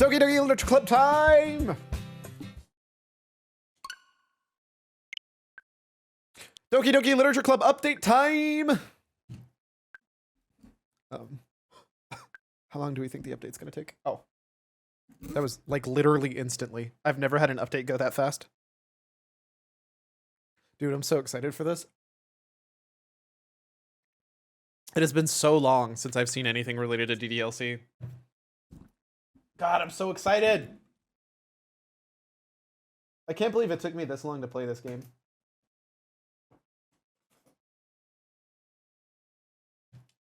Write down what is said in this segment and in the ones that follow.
Doki Doki Literature Club time! Doki Doki Literature Club update time! How long do we think the update's gonna take? Oh. That was like literally instantly. I've never had an update go that fast. Dude, I'm so excited for this. It has been so long since I've seen anything related to DDLC. God, I'm so excited. I can't believe it took me this long to play this game.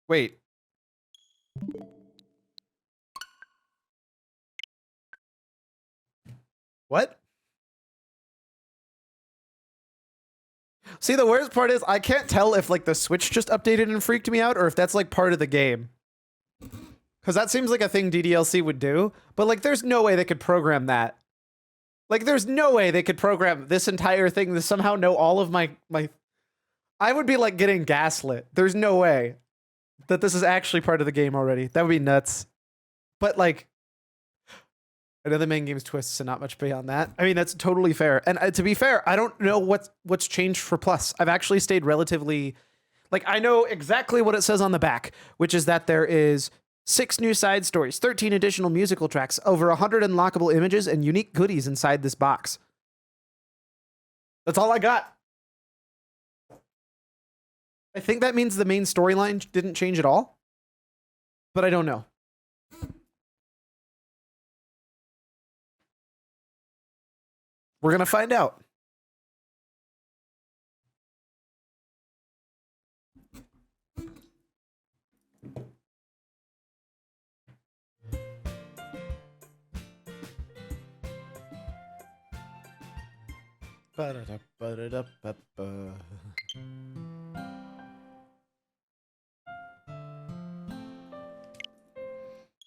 Wait. What? See, the worst part is I can't tell if like the Switch just updated and freaked me out or if that's like part of the game. Because that seems like a thing DDLC would do. But like there's no way they could program that. Like there's no way they could program this entire thing to somehow know all of my... I would be like getting gaslit. There's no way that this is actually part of the game already. That would be nuts. But like... I know the main game's twists and not much beyond that. I mean, that's totally fair. And to be fair, I don't know what's changed for Plus. I've actually stayed relatively... Like, I know exactly what it says on the back, which is that there is 6 new side stories, 13 additional musical tracks, over 100 unlockable images, and unique goodies inside this box. That's all I got. I think that means the main storyline didn't change at all, but I don't know. We're gonna find out.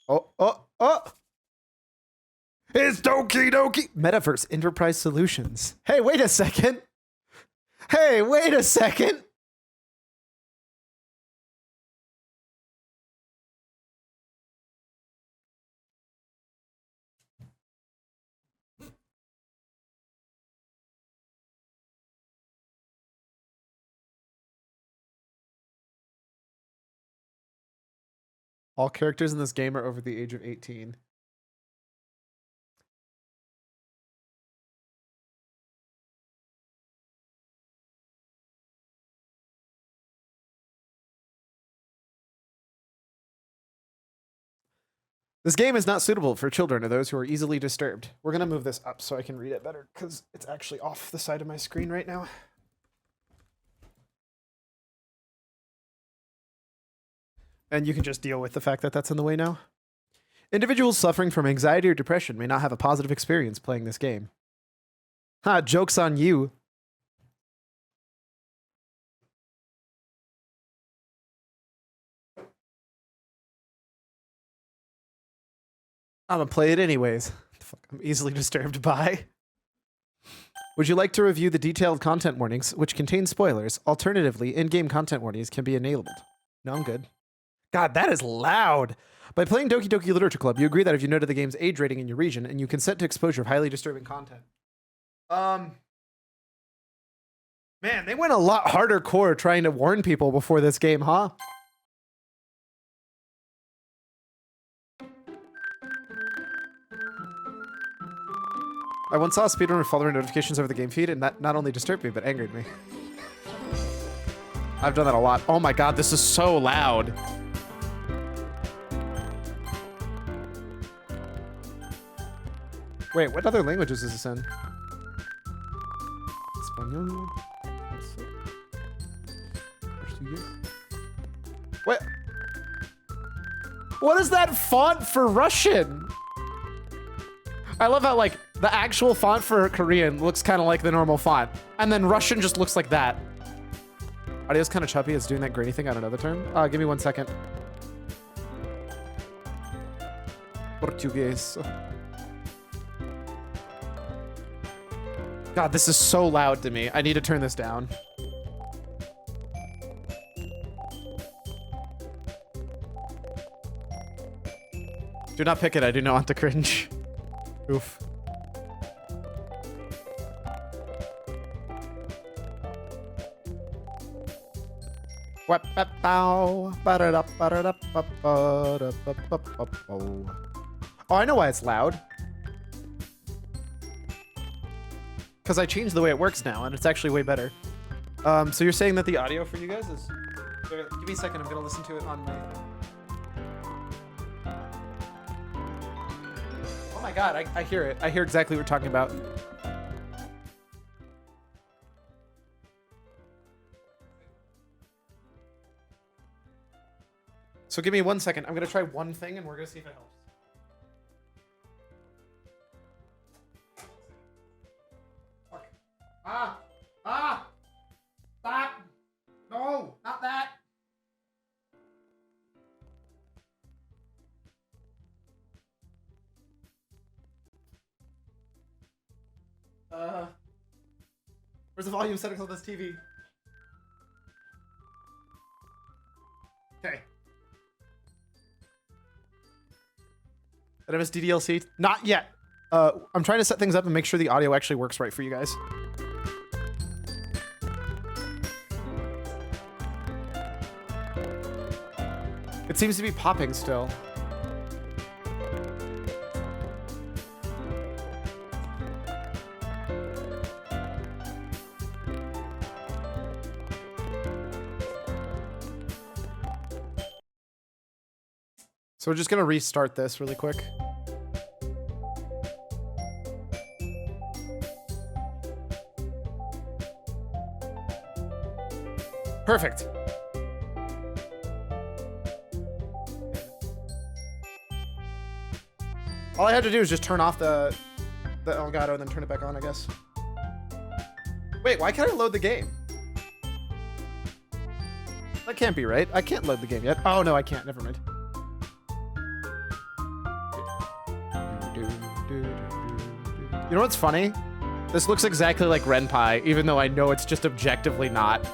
Oh! It's Doki Doki Metaverse Enterprise Solutions. Hey, wait a second. Hey, wait a second. All characters in this game are over the age of 18. This game is not suitable for children or those who are easily disturbed. We're going to move this up so I can read it better because it's actually off the side of my screen right now. And you can just deal with the fact that that's in the way now. Individuals suffering from anxiety or depression may not have a positive experience playing this game. Ha, joke's on you. I'm gonna play it anyways. I'm easily disturbed by. Would you like to review the detailed content warnings, which contain spoilers? Alternatively, in-game content warnings can be enabled. No, I'm good. God, that is loud. By playing Doki Doki Literature Club, you agree that if you noted the game's age rating in your region, and you consent to exposure of highly disturbing content. Man, they went a lot harder core trying to warn people before this game, huh? I once saw a speedrunner following notifications over the game feed, and that not only disturbed me, but angered me. I've done that a lot. Oh my god, this is so loud. Wait, what other languages is this in? Español. What? What is that font for Russian? I love how, like, the actual font for Korean looks kind of like the normal font. And then Russian just looks like that. Audio's kind of choppy. It's doing that grainy thing on another term. Give me 1 second. Portuguese. God, this is so loud to me. I need to turn this down. Do not pick it. I do not want to cringe. Oof. Oh, I know why it's loud. Because I changed the way it works now, and it's actually way better. So you're saying that the audio for you guys is... Give me a second, I'm going to listen to it on my... Oh my god, I hear it. I hear exactly what you're talking about. So give me 1 second. I'm going to try one thing, and we're going to see if it helps. Fuck. Stop! No, not that! Where's the volume settings on this TV? Okay. Did I miss DDLC? Not yet. I'm trying to set things up and make sure the audio actually works right for you guys. It seems to be popping still. So we're just gonna restart this really quick. Perfect. All I had to do is just turn off the Elgato and then turn it back on, I guess. Wait, why can't I load the game? That can't be right. I can't load the game yet. Oh no, I can't. Never mind. You know what's funny? This looks exactly like Renpai, even though I know it's just objectively not.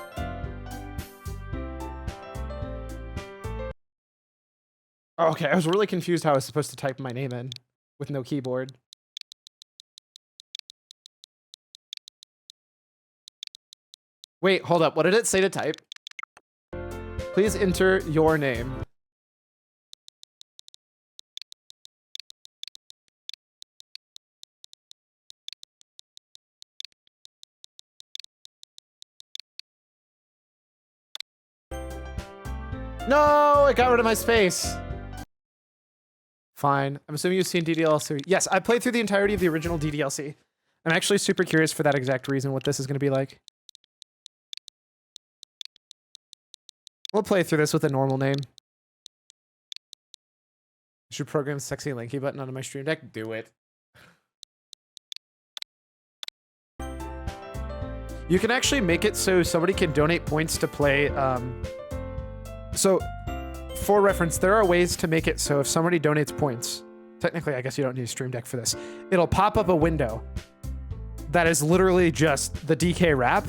Okay, I was really confused how I was supposed to type my name in with no keyboard. Wait, hold up. What did it say to type? Please enter your name. No, it got rid of my space. Fine. I'm assuming you've seen DDLC. Yes, I played through the entirety of the original DDLC. I'm actually super curious for that exact reason what this is going to be like. We'll play through this with a normal name. I should program the sexy lanky button onto my stream deck. Do it. You can actually make it so somebody can donate points to play. So, for reference, there are ways to make it so if somebody donates points, technically, I guess you don't need a stream deck for this. It'll pop up a window that is literally just the DK rap.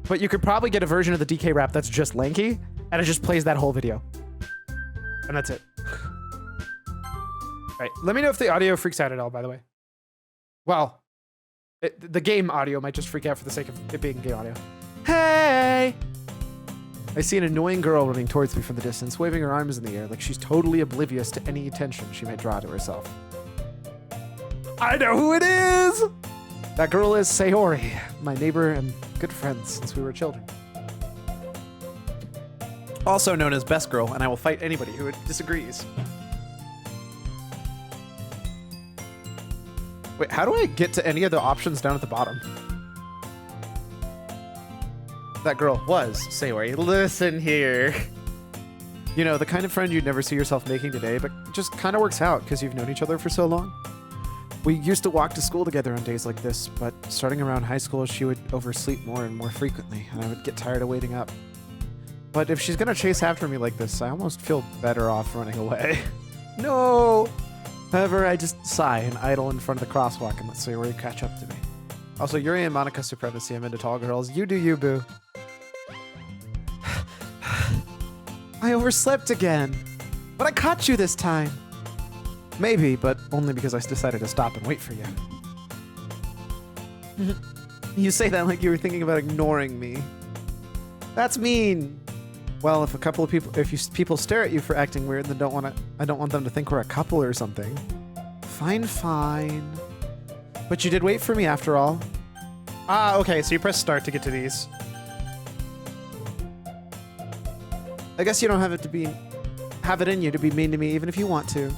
But you could probably get a version of the DK rap that's just lanky, and it just plays that whole video. And that's it. Right. Let me know if the audio freaks out at all, by the way. Well, the game audio might just freak out for the sake of it being game audio. Hey! I see an annoying girl running towards me from the distance, waving her arms in the air like she's totally oblivious to any attention she might draw to herself. I know who it is! That girl is Sayori, my neighbor and good friend since we were children. Also known as Best Girl, and I will fight anybody who disagrees. Wait, how do I get to any of the options down at the bottom? That girl was Sayori. Listen here. You know, the kind of friend you'd never see yourself making today, but just kind of works out because you've known each other for so long. We used to walk to school together on days like this, but starting around high school, she would oversleep more and more frequently, and I would get tired of waiting up. But if she's gonna chase after me like this, I almost feel better off running away. No! However, I just sigh and idle in front of the crosswalk and let Sayori catch up to me. Also, Yuri and Monika supremacy. I'm into tall girls. You do you, boo. I overslept again, but I caught you this time. Maybe, but only because I decided to stop and wait for you. You say that like you were thinking about ignoring me. That's mean. Well, if people stare at you for acting weird, then I don't want them to think we're a couple or something. Fine, fine. But you did wait for me after all. Ah, okay, so you press start to get to these. I guess you don't have it in you to be mean to me even if you want to.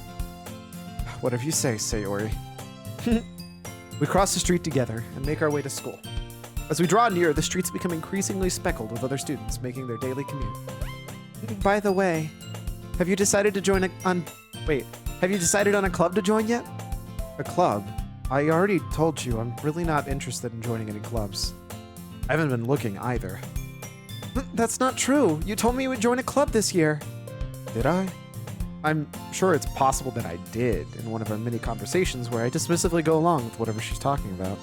Whatever you say, Sayori. We cross the street together and make our way to school. As we draw near, the streets become increasingly speckled with other students making their daily commute. By the way, have you decided on a club to join yet? A club? I already told you I'm really not interested in joining any clubs. I haven't been looking either. That's not true. You told me you would join a club this year. Did I? I'm sure it's possible that I did in one of our mini conversations where I dismissively go along with whatever she's talking about.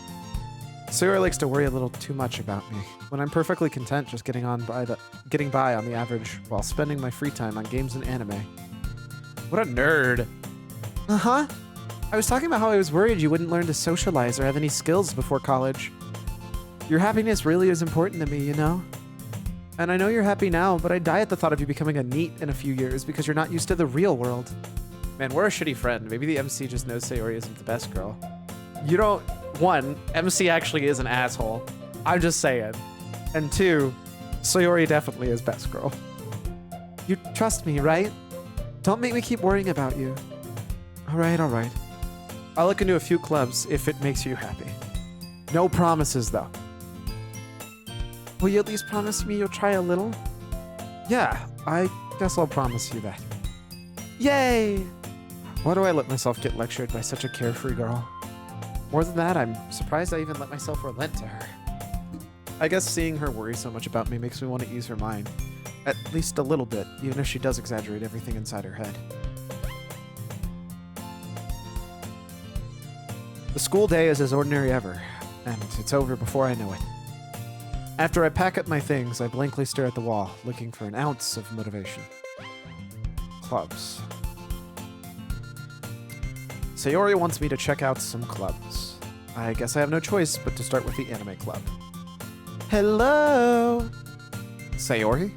Sayori likes to worry a little too much about me, when I'm perfectly content just getting by on the average while spending my free time on games and anime. What a nerd. Uh-huh. I was talking about how I was worried you wouldn't learn to socialize or have any skills before college. Your happiness really is important to me, you know? And I know you're happy now, but I die at the thought of you becoming a NEET in a few years because you're not used to the real world. Man, we're a shitty friend. Maybe the MC just knows Sayori isn't the best girl. You don't... One, MC actually is an asshole. I'm just saying. And two, Sayori definitely is best girl. You trust me, right? Don't make me keep worrying about you. Alright, alright. I'll look into a few clubs if it makes you happy. No promises, though. Will you at least promise me you'll try a little? Yeah, I guess I'll promise you that. Yay! Why do I let myself get lectured by such a carefree girl? More than that, I'm surprised I even let myself relent to her. I guess seeing her worry so much about me makes me want to ease her mind. At least a little bit, even if she does exaggerate everything inside her head. The school day is as ordinary ever, and it's over before I know it. After I pack up my things, I blankly stare at the wall, looking for an ounce of motivation. Clubs. Sayori wants me to check out some clubs. I guess I have no choice but to start with the anime club. Hello? Sayori?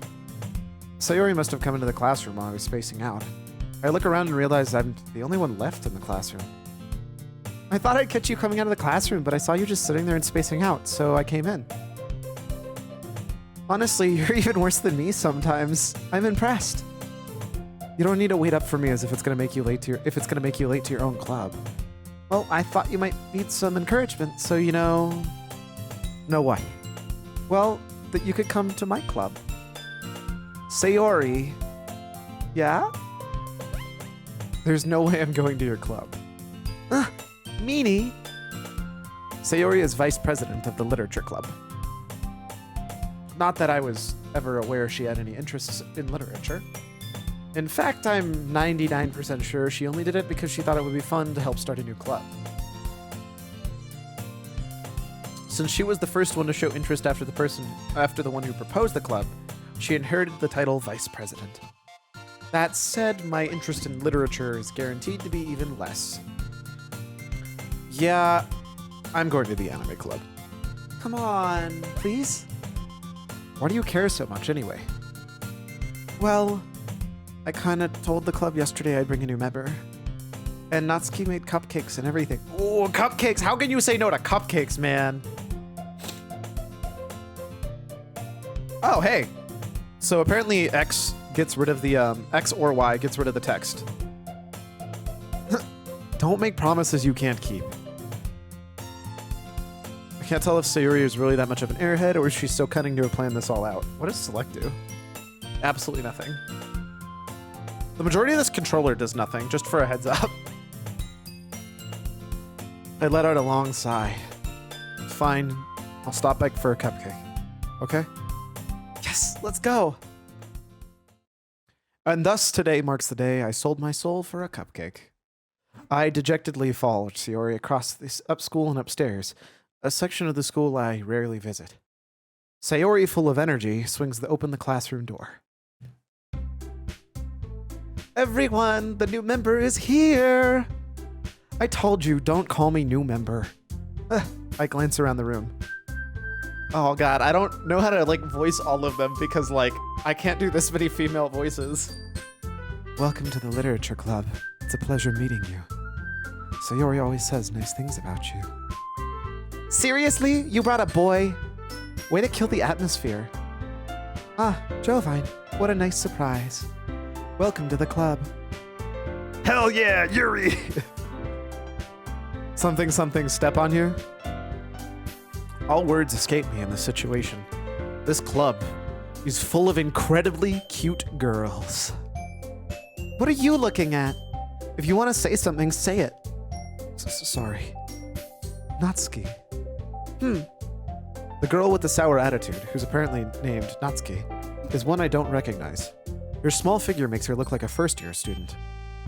Sayori must have come into the classroom while I was spacing out. I look around and realize I'm the only one left in the classroom. I thought I'd catch you coming out of the classroom, but I saw you just sitting there and spacing out, so I came in. Honestly, you're even worse than me sometimes. I'm impressed. You don't need to wait up for me as if it's gonna make you late to your own club. Well, I thought you might need some encouragement, so Know what? Well, that you could come to my club. Sayori. Yeah? There's no way I'm going to your club. Meanie. Sayori is vice president of the literature club. Not that I was ever aware she had any interests in literature. In fact, I'm 99% sure she only did it because she thought it would be fun to help start a new club. Since she was the first one to show interest after the one who proposed the club, she inherited the title vice president. That said, my interest in literature is guaranteed to be even less. Yeah, I'm going to the anime club. Come on, please? Why do you care so much anyway? Well, I kinda told the club yesterday I'd bring a new member. And Natsuki made cupcakes and everything. Oh, cupcakes! How can you say no to cupcakes, man? Oh, hey. So apparently X gets rid of the, X or Y gets rid of the text. Don't make promises you can't keep. I can't tell if Sayori is really that much of an airhead or if she's so cunning to have planned this all out. What does select do? Absolutely nothing. The majority of this controller does nothing, just for a heads up. I let out a long sigh. Fine, I'll stop back for a cupcake. Okay? Yes, let's go! And thus today marks the day I sold my soul for a cupcake. I dejectedly followed Sayori across this up school and upstairs, a section of the school I rarely visit. Sayori, full of energy, swings open the classroom door. Everyone, the new member is here. I told you, don't call me new member. I glance around the room. Oh god, I don't know how to like voice all of them because like I can't do this many female voices. Welcome to the literature club. It's a pleasure meeting you. Sayori always says nice things about you. Seriously? You brought a boy? Way to kill the atmosphere. Ah, Jovine, what a nice surprise. Welcome to the club. Hell yeah, Yuri! Something step on you? All words escape me in this situation. This club is full of incredibly cute girls. What are you looking at? If you want to say something, say it. Sorry. Natsuki. The girl with the sour attitude, who's apparently named Natsuki, is one I don't recognize. Her small figure makes her look like a first-year student.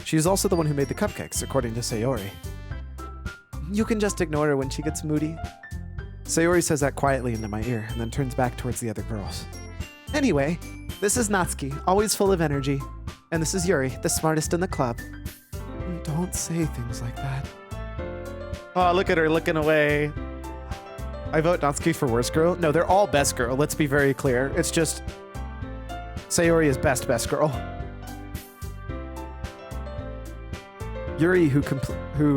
She is also the one who made the cupcakes, according to Sayori. You can just ignore her when she gets moody. Sayori says that quietly into my ear, and then turns back towards the other girls. Anyway, this is Natsuki, always full of energy. And this is Yuri, the smartest in the club. Don't say things like that. Oh, look at her looking away. I vote Natsuki for worst girl. No, they're all best girl. Let's be very clear. It's just Sayori is best girl. Yuri, who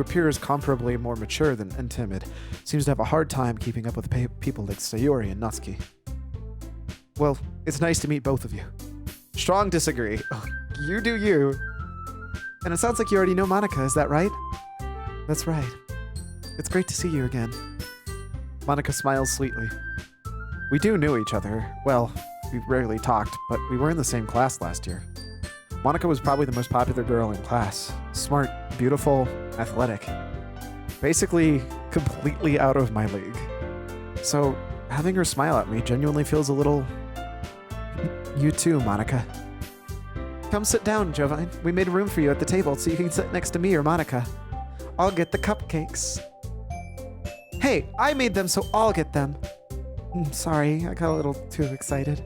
appears comparably more mature and timid, seems to have a hard time keeping up with people like Sayori and Natsuki. Well, it's nice to meet both of you. Strong disagree. Oh, you do you. And it sounds like you already know Monika, is that right? That's right. It's great to see you again. Monika smiles sweetly. We do know each other. Well, we rarely talked, but we were in the same class last year. Monika was probably the most popular girl in class. Smart, beautiful, athletic. Basically, completely out of my league. So, having her smile at me genuinely feels a little... You too, Monika. Come sit down, Jovine. We made room for you at the table so you can sit next to me or Monika. I'll get the cupcakes. Hey, I made them, so I'll get them. Sorry, I got a little too excited.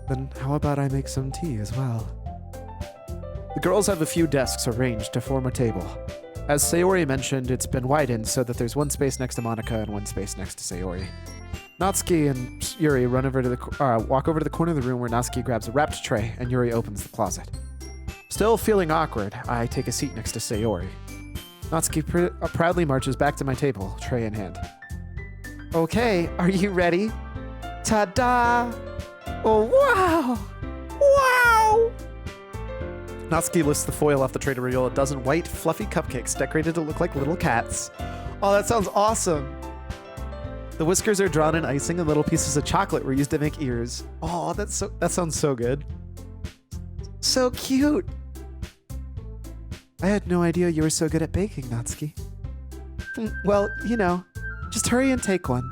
Then how about I make some tea as well? The girls have a few desks arranged to form a table. As Sayori mentioned, it's been widened so that there's one space next to Monika and one space next to Sayori. Natsuki and Yuri walk over to the corner of the room where Natsuki grabs a wrapped tray and Yuri opens the closet. Still feeling awkward, I take a seat next to Sayori. Natsuki proudly marches back to my table, tray in hand. Okay, are you ready? Ta-da! Oh, wow! Wow! Natsuki lifts the foil off the tray to reveal a dozen white, fluffy cupcakes decorated to look like little cats. Oh, that sounds awesome! The whiskers are drawn in icing and little pieces of chocolate were used to make ears. Oh, that sounds so good. So cute! I had no idea you were so good at baking, Natsuki. Well, you know, just hurry and take one.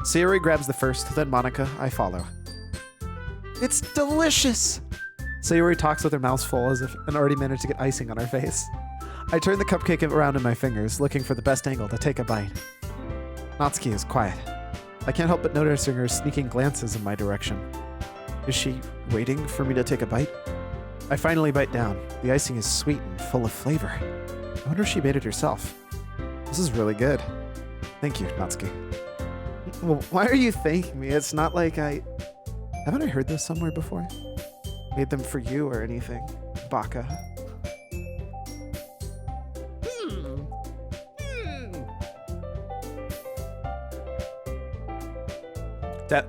Sayori grabs the first, then Monika, I follow. It's delicious! Sayori talks with her mouth full as if and already managed to get icing on her face. I turn the cupcake around in my fingers, looking for the best angle to take a bite. Natsuki is quiet. I can't help but noticing her sneaking glances in my direction. Is she waiting for me to take a bite? I finally bite down. The icing is sweet and full of flavor. I wonder if she made it herself. This is really good. Thank you, Natsuki. Well, why are you thanking me? It's not like Haven't I heard this somewhere before? Made them for you or anything. Baka.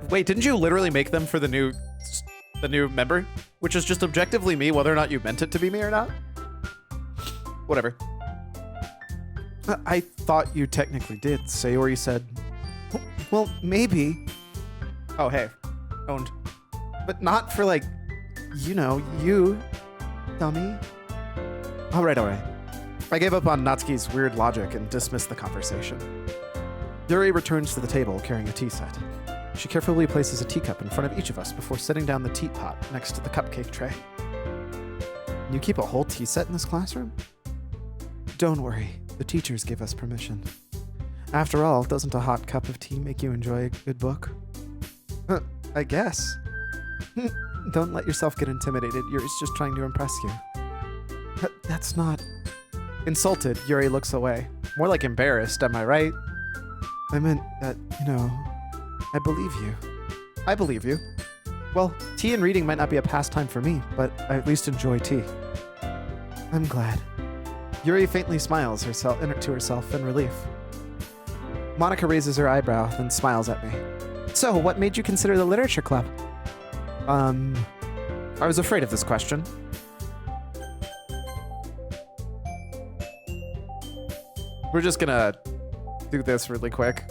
Wait, didn't you literally make them for the new member? Which is just objectively me, whether or not you meant it to be me or not? Whatever. I thought you technically did. Sayori said, well, maybe. Oh, hey. Owned. But not for like, you know, you, dummy. All right. I gave up on Natsuki's weird logic and dismissed the conversation. Yuri returns to the table carrying a tea set. She carefully places a teacup in front of each of us before setting down the teapot next to the cupcake tray. You keep a whole tea set in this classroom? Don't worry, the teachers give us permission. After all, doesn't a hot cup of tea make you enjoy a good book? I guess. Don't let yourself get intimidated. Yuri's just trying to impress you. That's not... Insulted, Yuri looks away. More like embarrassed, am I right? I meant that, I believe you. I believe you. Well, tea and reading might not be a pastime for me, but I at least enjoy tea. I'm glad. Yuri faintly smiles to herself in relief. Monika raises her eyebrow, then smiles at me. So, what made you consider the literature club? I was afraid of this question. We're just gonna do this really quick.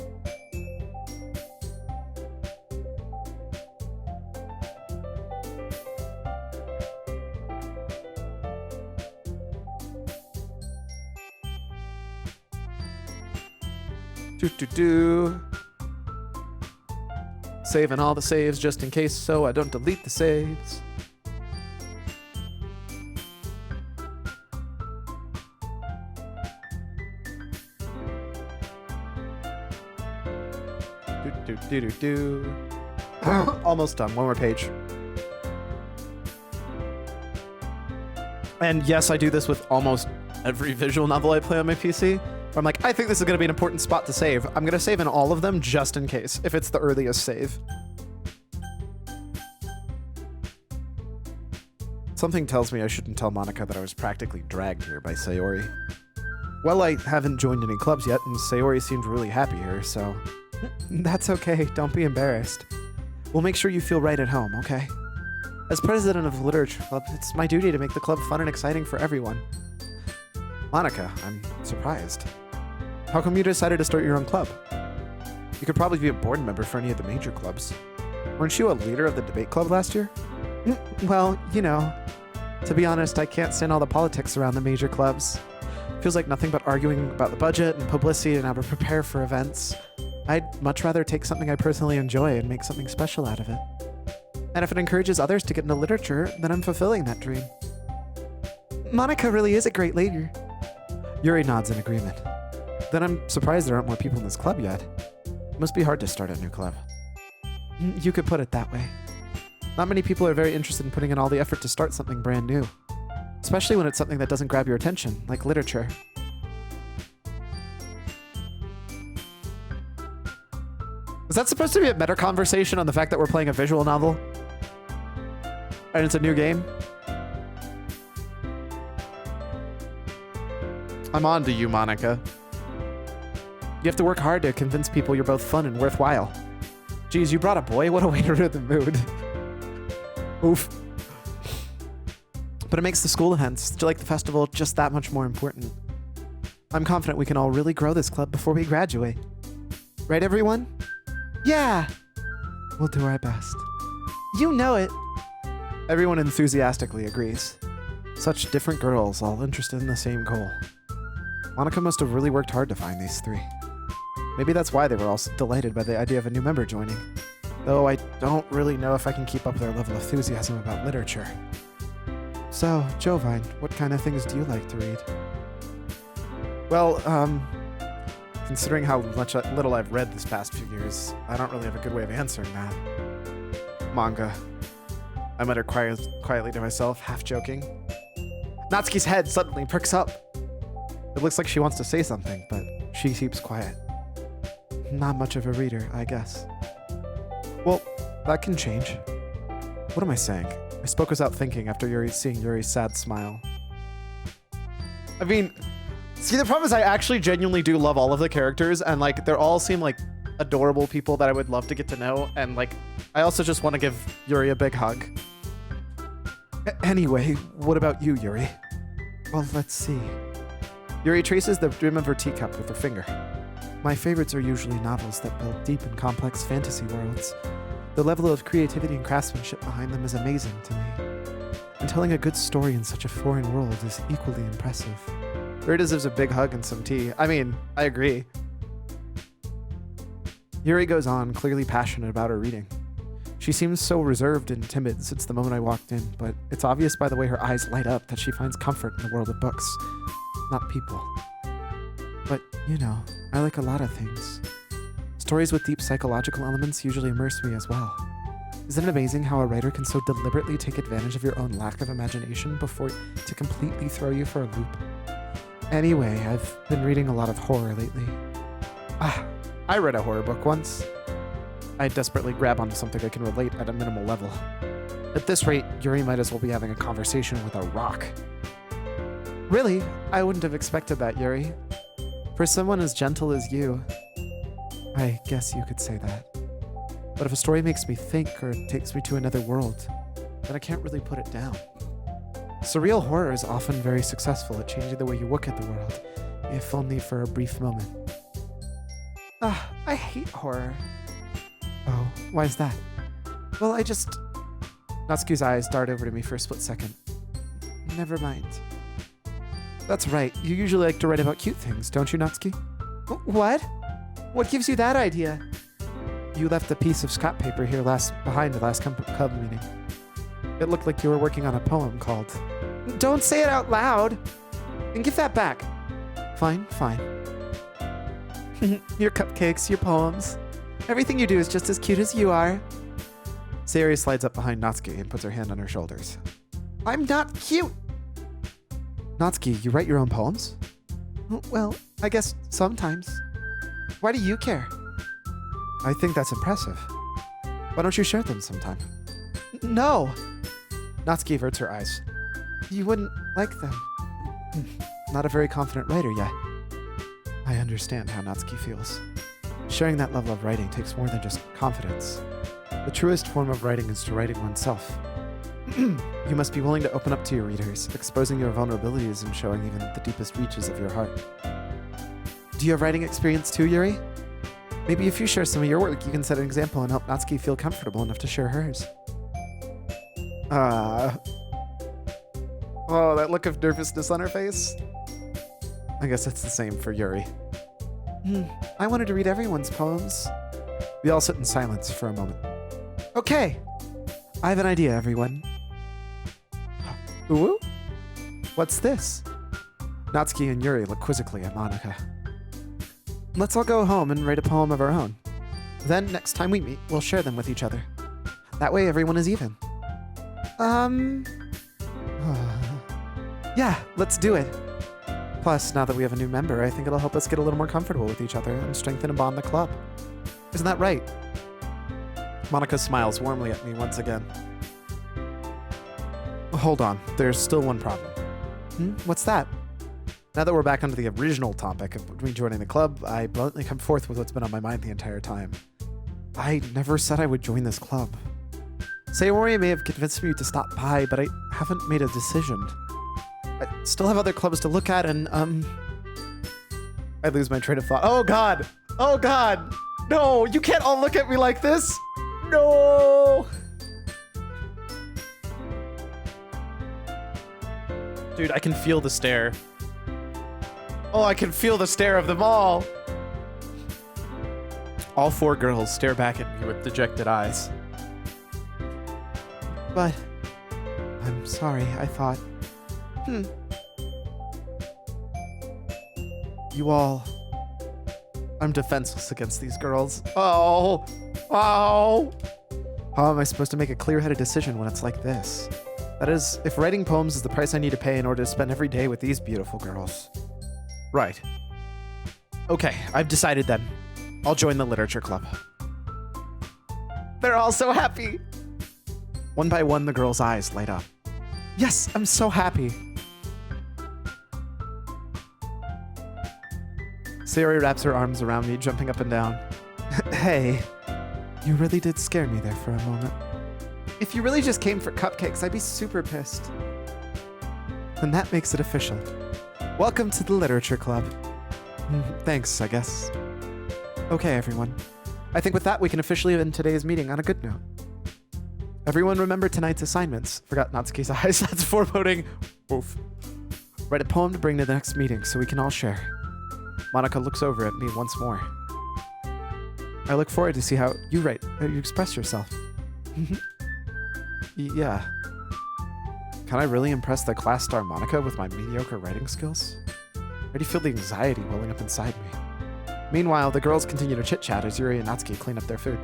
Saving all the saves just in case so I don't delete the saves. Almost done. One more page. And yes, I do this with almost every visual novel I play on my PC. I'm like, I think this is going to be an important spot to save. I'm going to save in all of them just in case, if it's the earliest save. Something tells me I shouldn't tell Monika that I was practically dragged here by Sayori. Well, I haven't joined any clubs yet, and Sayori seemed really happy here, so... That's okay, don't be embarrassed. We'll make sure you feel right at home, okay? As president of the Literature Club, it's my duty to make the club fun and exciting for everyone. Monika, I'm surprised. How come you decided to start your own club? You could probably be a board member for any of the major clubs. Weren't you a leader of the debate club last year? Well, to be honest, I can't stand all the politics around the major clubs. Feels like nothing but arguing about the budget and publicity and how to prepare for events. I'd much rather take something I personally enjoy and make something special out of it. And if it encourages others to get into literature, then I'm fulfilling that dream. Monika really is a great leader. Yuri nods in agreement. Then I'm surprised there aren't more people in this club yet. It must be hard to start a new club. You could put it that way. Not many people are very interested in putting in all the effort to start something brand new. Especially when it's something that doesn't grab your attention, like literature. Is that supposed to be a meta conversation on the fact that we're playing a visual novel? And it's a new game? I'm on to you, Monika. You have to work hard to convince people you're both fun and worthwhile. Geez, you brought a boy? What a way to ruin the mood. Oof. But it makes the school events, like the festival, just that much more important. I'm confident we can all really grow this club before we graduate. Right, everyone? Yeah! We'll do our best. You know it! Everyone enthusiastically agrees. Such different girls, all interested in the same goal. Monika must have really worked hard to find these three. Maybe that's why they were all so delighted by the idea of a new member joining. Though I don't really know if I can keep up their level of enthusiasm about literature. So, Jovine, what kind of things do you like to read? Well, considering how little I've read this past few years, I don't really have a good way of answering that. Manga. I muttered quietly to myself, half joking. Natsuki's head suddenly perks up. It looks like she wants to say something, but she keeps quiet. Not much of a reader, I guess. Well, that can change. What am I saying? I spoke without thinking after seeing Yuri's sad smile. I mean, see, the problem is I actually genuinely do love all of the characters, and like they all seem like adorable people that I would love to get to know, and like I also just want to give Yuri a big hug. Anyway, what about you, Yuri? Well, let's see. Yuri traces the rim of her teacup with her finger. My favorites are usually novels that build deep and complex fantasy worlds. The level of creativity and craftsmanship behind them is amazing to me. And telling a good story in such a foreign world is equally impressive. Yuri deserves a big hug and some tea. I mean, I agree. Yuri goes on, clearly passionate about her reading. She seems so reserved and timid since the moment I walked in, but it's obvious by the way her eyes light up that she finds comfort in the world of books, not people. But, I like a lot of things. Stories with deep psychological elements usually immerse me as well. Isn't it amazing how a writer can so deliberately take advantage of your own lack of imagination to completely throw you for a loop? Anyway, I've been reading a lot of horror lately. I read a horror book once. I desperately grab onto something I can relate at a minimal level. At this rate, Yuri might as well be having a conversation with a rock. Really? I wouldn't have expected that, Yuri. For someone as gentle as you, I guess you could say that. But if a story makes me think or takes me to another world, then I can't really put it down. Surreal horror is often very successful at changing the way you look at the world, if only for a brief moment. I hate horror. Oh, why is that? Well, Natsuki's eyes dart over to me for a split second. Never mind. That's right, you usually like to write about cute things, don't you, Natsuki? What? What gives you that idea? You left a piece of scrap paper here behind the last club meeting. It looked like you were working on a poem called... Don't say it out loud! And give that back. Fine. Your cupcakes, your poems. Everything you do is just as cute as you are. Sayori slides up behind Natsuki and puts her hand on her shoulders. I'm not cute! Natsuki, you write your own poems? Well, I guess sometimes. Why do you care? I think that's impressive. Why don't you share them sometime? No! Natsuki averts her eyes. You wouldn't like them. Not a very confident writer yet. I understand how Natsuki feels. Sharing that level of writing takes more than just confidence. The truest form of writing is to writing oneself. You must be willing to open up to your readers, exposing your vulnerabilities and showing even the deepest reaches of your heart. Do you have writing experience too, Yuri? Maybe if you share some of your work, you can set an example and help Natsuki feel comfortable enough to share hers. Oh, that look of nervousness on her face. I guess it's the same for Yuri. I wanted to read everyone's poems. We all sit in silence for a moment. Okay, I have an idea, everyone. Ooh? What's this? Natsuki and Yuri look quizzically at Monika. Let's all go home and write a poem of our own. Then, next time we meet, we'll share them with each other. That way everyone is even. Yeah, let's do it. Plus, now that we have a new member, I think it'll help us get a little more comfortable with each other and strengthen and bond the club. Isn't that right? Monika smiles warmly at me once again. Hold on, there's still one problem. What's that? Now that we're back onto the original topic of rejoining the club, I bluntly come forth with what's been on my mind the entire time. I never said I would join this club. Sayori may have convinced me to stop by, but I haven't made a decision. I still have other clubs to look at, and, I lose my train of thought. Oh god! Oh god! No! You can't all look at me like this! No! Dude, I can feel the stare. Oh, I can feel the stare of them all! All four girls stare back at me with dejected eyes. But... I'm sorry, I thought... You all... I'm defenseless against these girls. Oh! Oh! How am I supposed to make a clear-headed decision when it's like this? That is, if writing poems is the price I need to pay in order to spend every day with these beautiful girls. Right. Okay, I've decided then. I'll join the literature club. They're all so happy! One by one, the girls' eyes light up. Yes, I'm so happy! Sayori wraps her arms around me, jumping up and down. Hey, you really did scare me there for a moment. If you really just came for cupcakes, I'd be super pissed. And that makes it official. Welcome to the literature club. Thanks, I guess. Okay, everyone. I think with that, we can officially end today's meeting on a good note. Everyone remember tonight's assignments. Forgot Natsuki's eyes. That's foreboding. Oof. Write a poem to bring to the next meeting so we can all share. Monika looks over at me once more. I look forward to see how you express yourself. Yeah. Can I really impress the class star Monika with my mediocre writing skills? I already feel the anxiety welling up inside me. Meanwhile, the girls continue to chit-chat as Yuri and Natsuki clean up their food.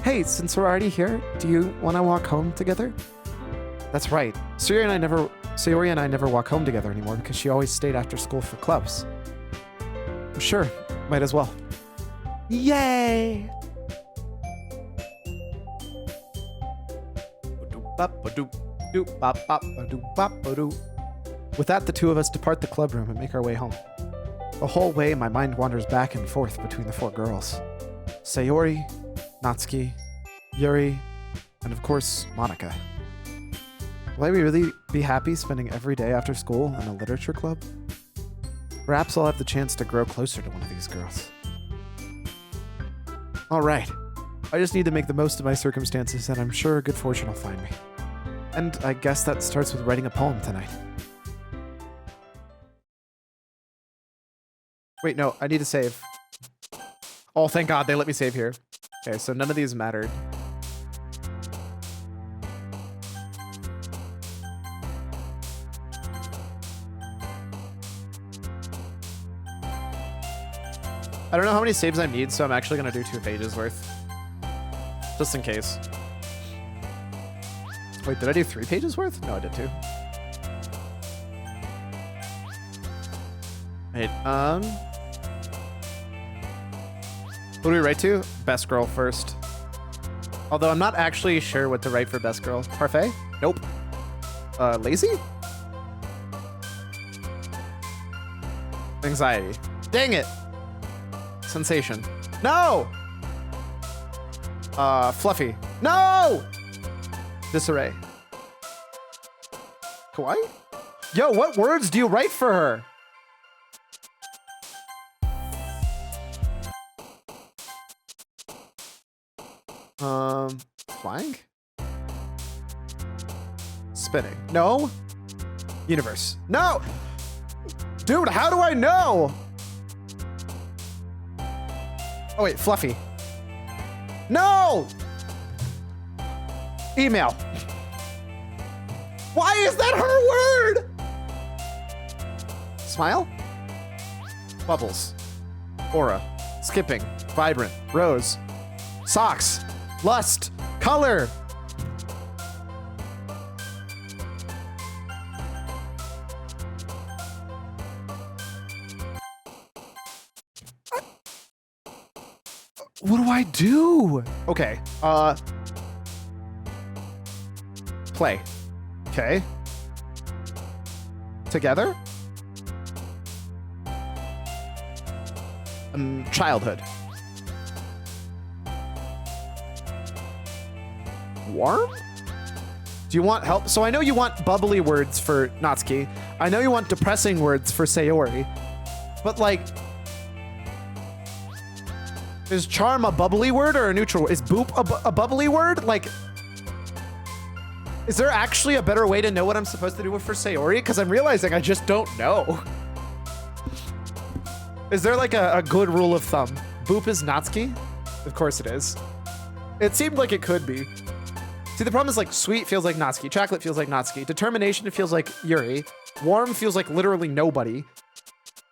Hey, since we're already here, do you want to walk home together? That's right. Sayori and I never walk home together anymore because she always stayed after school for clubs. Sure, might as well. Yay! With that, the two of us depart the club room and make our way home. The whole way, my mind wanders back and forth between the 4 girls. Sayori, Natsuki, Yuri, and of course, Monika. Will I really be happy spending every day after school in a literature club? Perhaps I'll have the chance to grow closer to one of these girls. Alright, I just need to make the most of my circumstances, and I'm sure good fortune will find me. And I guess that starts with writing a poem tonight. Wait, no, I need to save. Oh, thank God they let me save here. Okay, so none of these mattered. I don't know how many saves I need, so I'm actually gonna do 2 pages worth. Just in case. Wait, did I do 3 pages worth? No, I did 2. Wait, what do we write to? Best girl first. Although I'm not actually sure what to write for best girl. Parfait? Nope. Lazy? Anxiety. Dang it! Sensation. No! Fluffy. No! Disarray. Kawaii? Yo, what words do you write for her? Flying? Spinning. No? Universe. No! Dude, how do I know? Oh wait, fluffy. No! Email. Why is that her word? Smile? Bubbles. Aura. Skipping. Vibrant. Rose. Socks. Lust. Color. What do I do? Okay. Play. Okay. Together? Childhood. Warm? Do you want help? So I know you want bubbly words for Natsuki. I know you want depressing words for Sayori. But like, is charm a bubbly word or a neutral? Is boop a bubbly word? Like, is there actually a better way to know what I'm supposed to do for Sayori? Because I'm realizing I just don't know. Is there like a good rule of thumb? Boop is Natsuki? Of course it is. It seemed like it could be. See, the problem is like sweet feels like Natsuki, chocolate feels like Natsuki, determination feels like Yuri, warm feels like literally nobody,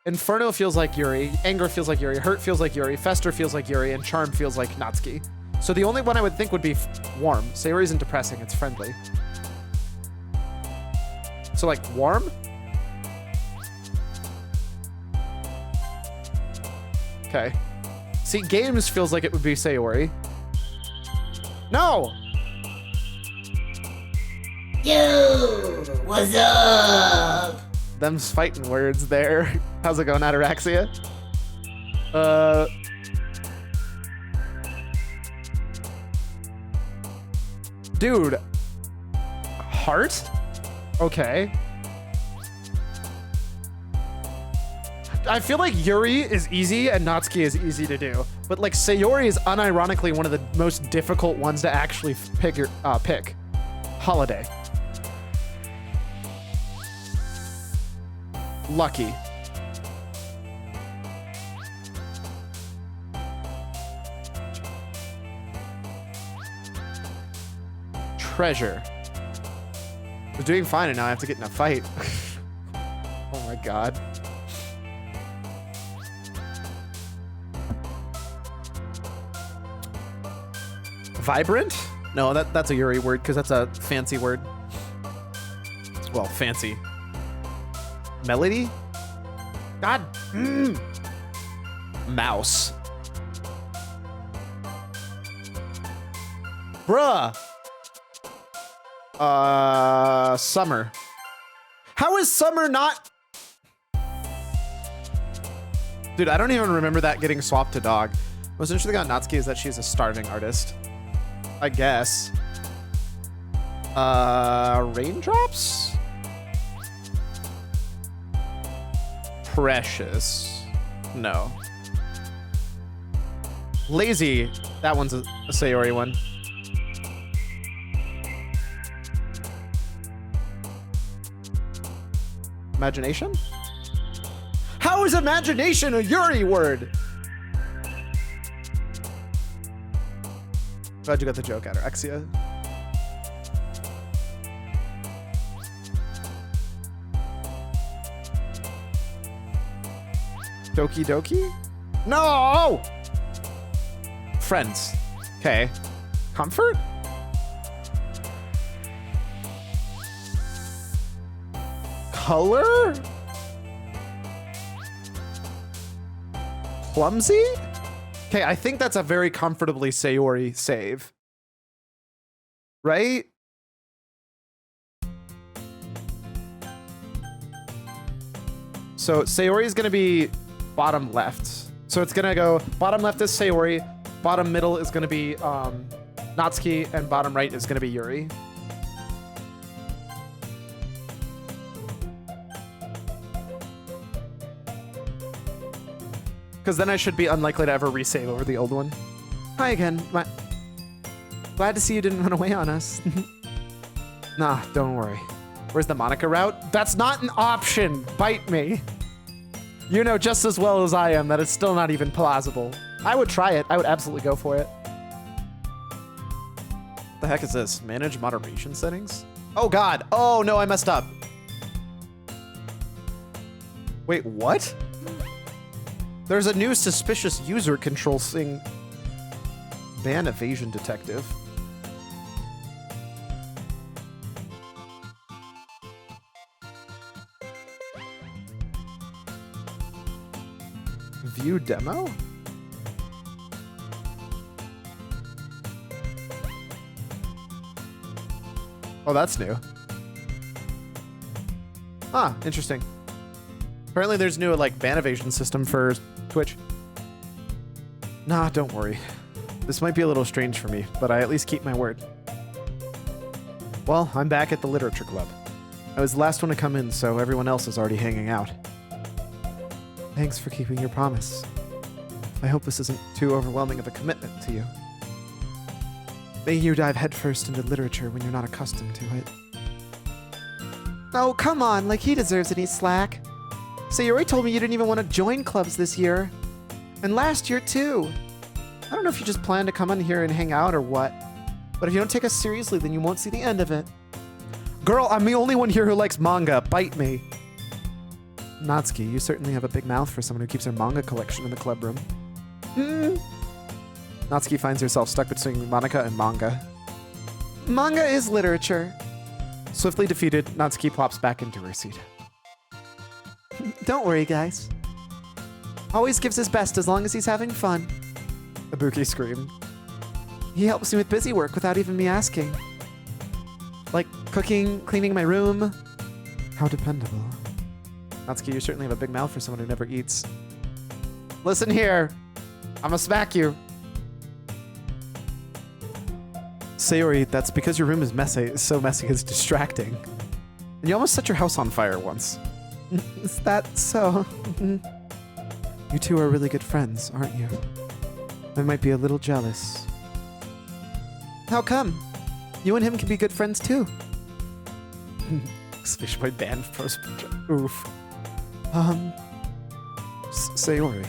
inferno feels like Yuri, anger feels like Yuri, hurt feels like Yuri, fester feels like Yuri, and charm feels like Natsuki. So the only one I would think would be warm. Sayori isn't depressing, it's friendly. So like warm? Okay. See, games feels like it would be Sayori. No! Yo, what's up? Them's fighting words there. How's it going, Ataraxia? Dude. Heart? Okay. I feel like Yuri is easy and Natsuki is easy to do. But like Sayori is unironically one of the most difficult ones to actually pick. Holiday. Lucky. Treasure. I was doing fine and now I have to get in a fight. Oh my god. Vibrant? No, that's a Yuri word because that's a fancy word. Well, fancy. Melody? God. Mouse. Bruh. Summer. How is Summer not? Dude, I don't even remember that getting swapped to dog. What's interesting about Natsuki is that she's a starving artist. I guess. Raindrops? Precious. No. Lazy. That one's a Sayori one. Imagination? How is imagination a Yuri word? Glad you got the joke at her. Exia. Doki Doki? No! Friends. Okay. Comfort? Color? Clumsy? Okay, I think that's a very comfortably Sayori save. Right? So Sayori is going to be bottom left. So it's going to go bottom left is Sayori, bottom middle is going to be Natsuki, and bottom right is going to be Yuri. Because then I should be unlikely to ever resave over the old one. Hi again. Glad to see you didn't run away on us. Nah, don't worry. Where's the Monika route? That's not an option. Bite me. You know just as well as I am that it's still not even plausible. I would try it. I would absolutely go for it. The heck is this? Manage moderation settings? Oh God. Oh no, I messed up. Wait, what? There's a new suspicious user control thing. Ban evasion detective. View demo? Oh, that's new. Ah, interesting. Apparently there's new like ban evasion system for Twitch. Nah, don't worry. This might be a little strange for me, but I at least keep my word. Well, I'm back at the literature club. I was the last one to come in, so everyone else is already hanging out. Thanks for keeping your promise. I hope this isn't too overwhelming of a commitment to you. Making you dive headfirst into literature when you're not accustomed to it. Oh, come on, like he deserves any slack. Sayori told me you didn't even want to join clubs this year. And last year, too. I don't know if you just plan to come in here and hang out or what, but if you don't take us seriously, then you won't see the end of it. Girl, I'm the only one here who likes manga. Bite me. Natsuki, you certainly have a big mouth for someone who keeps her manga collection in the club room. Natsuki finds herself stuck between Monika and manga. Manga is literature. Swiftly defeated, Natsuki plops back into her seat. Don't worry, guys. Always gives his best as long as he's having fun. Ibuki screamed. He helps me with busy work without even me asking. Like cooking, cleaning my room. How dependable. Natsuki, you certainly have a big mouth for someone who never eats. Listen here. I'ma smack you. Sayori, that's because your room is messy. It's so messy it's distracting. And you almost set your house on fire once. Is that so? You two are really good friends, aren't you? I might be a little jealous. How come? You and him can be good friends too. Fish boy band post. Oof. Sayori.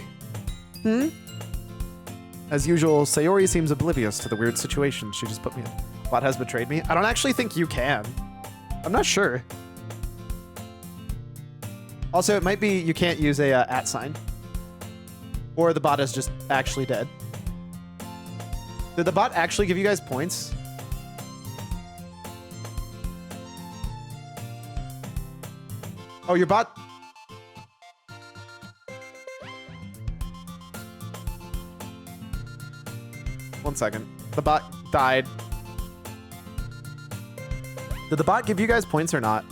As usual, Sayori seems oblivious to the weird situation she just put me in. Bot has betrayed me? I don't actually think you can. I'm not sure. Also, it might be you can't use a @ sign. Or the bot is just actually dead. Did the bot actually give you guys points? Oh, your bot... One second. The bot died. Did the bot give you guys points or not?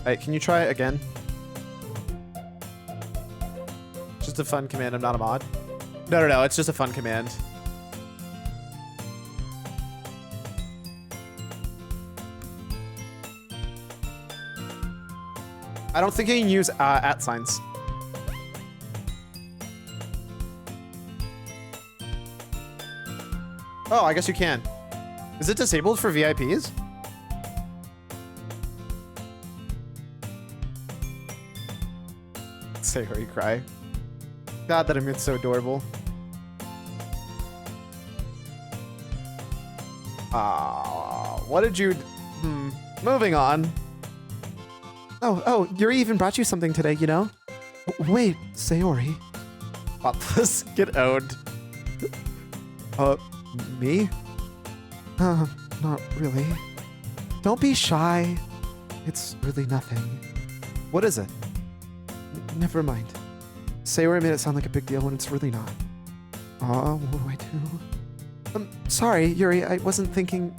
Hey, can you try it again? Just a fun command, I'm not a mod. No, it's just a fun command. I don't think you can use @ signs. Oh, I guess you can. Is it disabled for VIPs? Sayori cry. God, that emote's so adorable. What did you... Moving on. Oh, Yuri even brought you something today, you know? Wait, Sayori. Thoughtless, get owned. Me? Not really. Don't be shy. It's really nothing. What is it? Never mind. Sayori made it sound like a big deal when it's really not. What do I do? Sorry, Yuri, I wasn't thinking...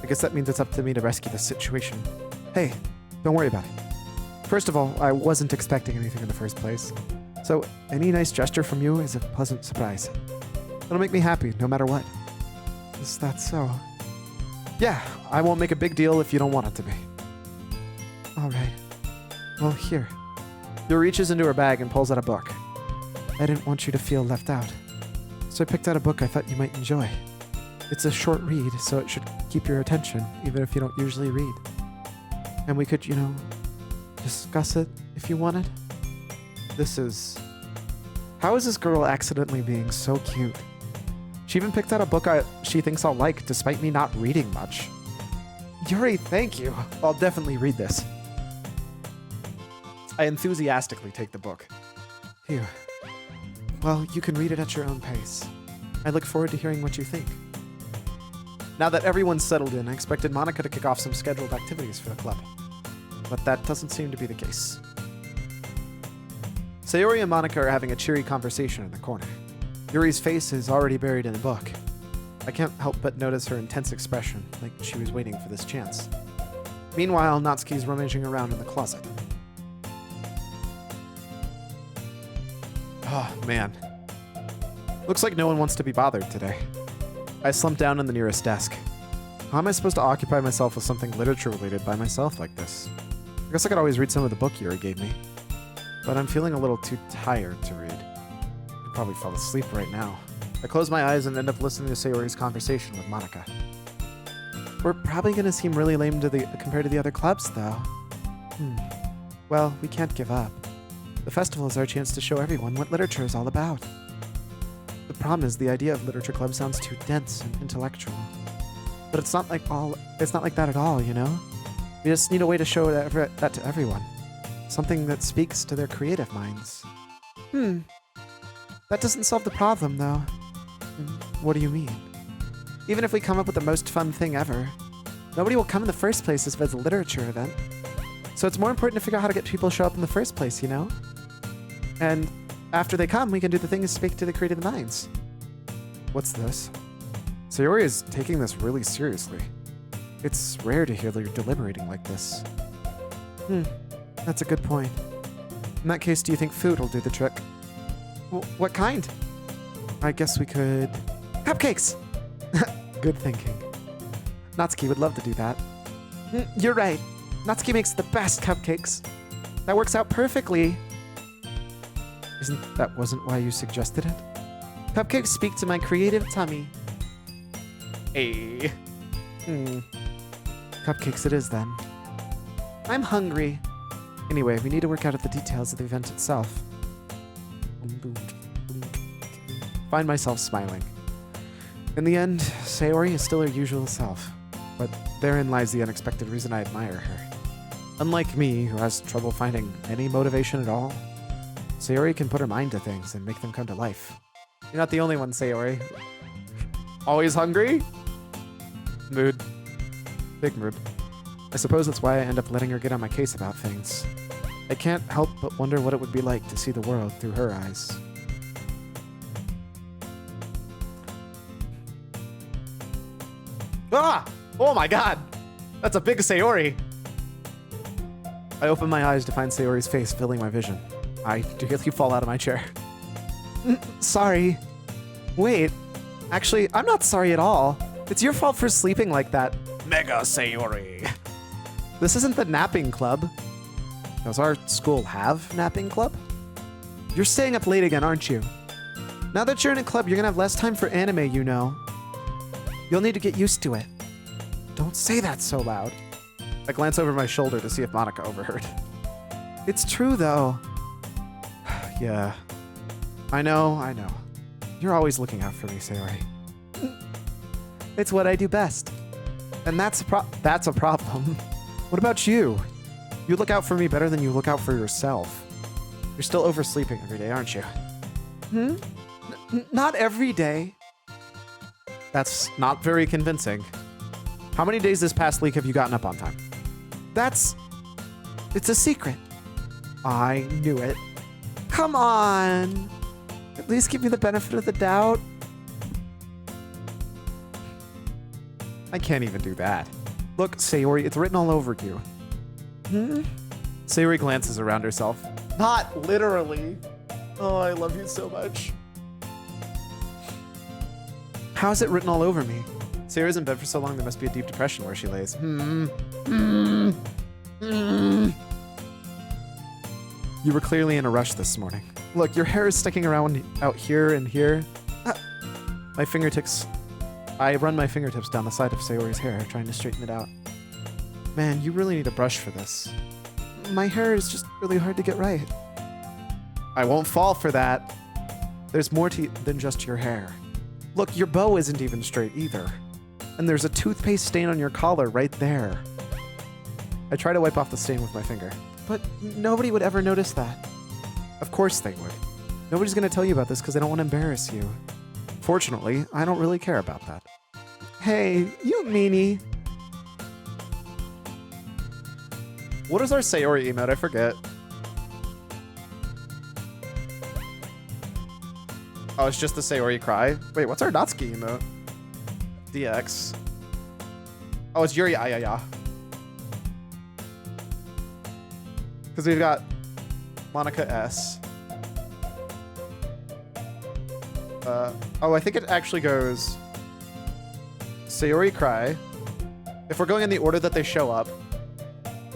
I guess that means it's up to me to rescue the situation. Hey, don't worry about it. First of all, I wasn't expecting anything in the first place. So, any nice gesture from you is a pleasant surprise. It'll make me happy, no matter what. Is that so? Yeah, I won't make a big deal if you don't want it to be. Alright. Well, here. Yuri reaches into her bag and pulls out a book. I didn't want you to feel left out. So I picked out a book I thought you might enjoy. It's a short read, so it should keep your attention, even if you don't usually read. And we could, discuss it if you wanted. This is... How is this girl accidentally being so cute? She even picked out a book she thinks I'll like, despite me not reading much. Yuri, thank you. I'll definitely read this. I enthusiastically take the book. Phew. Well, you can read it at your own pace. I look forward to hearing what you think. Now that everyone's settled in, I expected Monika to kick off some scheduled activities for the club. But that doesn't seem to be the case. Sayori and Monika are having a cheery conversation in the corner. Yuri's face is already buried in a book. I can't help but notice her intense expression, like she was waiting for this chance. Meanwhile, Natsuki's rummaging around in the closet. Oh, man. Looks like no one wants to be bothered today. I slumped down in the nearest desk. How am I supposed to occupy myself with something literature-related by myself like this? I guess I could always read some of the book Yuri gave me. But I'm feeling a little too tired to read. I could probably fall asleep right now. I close my eyes and end up listening to Sayori's conversation with Monika. We're probably going to seem really lame compared to the other clubs, though. Well, we can't give up. The festival is our chance to show everyone what literature is all about. The problem is the idea of literature club sounds too dense and intellectual. But it's not like that at all, you know? We just need a way to show that to everyone. Something that speaks to their creative minds. That doesn't solve the problem, though. What do you mean? Even if we come up with the most fun thing ever, nobody will come in the first place if it's a literature event. So it's more important to figure out how to get people to show up in the first place, you know? And after they come, we can do the things speak to the creative minds. What's this? Sayori is taking this really seriously. It's rare to hear her deliberating like this. That's a good point. In that case, do you think food will do the trick? What kind? I guess we could... Cupcakes! Good thinking. Natsuki would love to do that. You're right. Natsuki makes the best cupcakes. That works out perfectly. Wasn't why you suggested it? Cupcakes speak to my creative tummy. Hey. Cupcakes it is then. I'm hungry. Anyway, we need to work out the details of the event itself. find myself smiling. In the end, Sayori is still her usual self, but therein lies the unexpected reason I admire her. Unlike me, who has trouble finding any motivation at all, Sayori can put her mind to things and make them come to life. You're not the only one, Sayori. Always hungry? Mood. Big mood. I suppose that's why I end up letting her get on my case about things. I can't help but wonder what it would be like to see the world through her eyes. Ah! Oh my god! That's a big Sayori! I open my eyes to find Sayori's face filling my vision. I nearly fall out of my chair. Sorry. Wait. Actually, I'm not sorry at all. It's your fault for sleeping like that. Mega Sayori. This isn't the napping club. Does our school have napping club? You're staying up late again, aren't you? Now that you're in a club, you're gonna have less time for anime, you know. You'll need to get used to it. Don't say that so loud. I glance over my shoulder to see if Monika overheard. It's true, though. Yeah. I know. You're always looking out for me, Sayori. It's what I do best. And that's a problem. What about you? You look out for me better than you look out for yourself. You're still oversleeping every day, aren't you? Not every day. That's not very convincing. How many days this past week have you gotten up on time? It's a secret. I knew it. Come on. At least give me the benefit of the doubt. I can't even do that. Look, Sayori, it's written all over you. Sayori glances around herself. Not literally. Oh, I love you so much. How's it written all over me? Sayori's in bed for so long there must be a deep depression where she lays. You were clearly in a rush this morning. Look, your hair is sticking around out here and here. My fingertips... I run my fingertips down the side of Sayori's hair, trying to straighten it out. Man, you really need a brush for this. My hair is just really hard to get right. I won't fall for that. There's more to than just your hair. Look, your bow isn't even straight either. And there's a toothpaste stain on your collar right there. I try to wipe off the stain with my finger. But nobody would ever notice that. Of course they would. Nobody's gonna tell you about this because they don't want to embarrass you. Fortunately, I don't really care about that. Hey, you meanie. What is our Sayori emote? I forget. Oh, it's just the Sayori cry? Wait, what's our Natsuki emote? DX. Oh, it's Yuri Ayaya. Because we've got Monika S. Oh, I think it actually goes Sayori cry. If we're going in the order that they show up,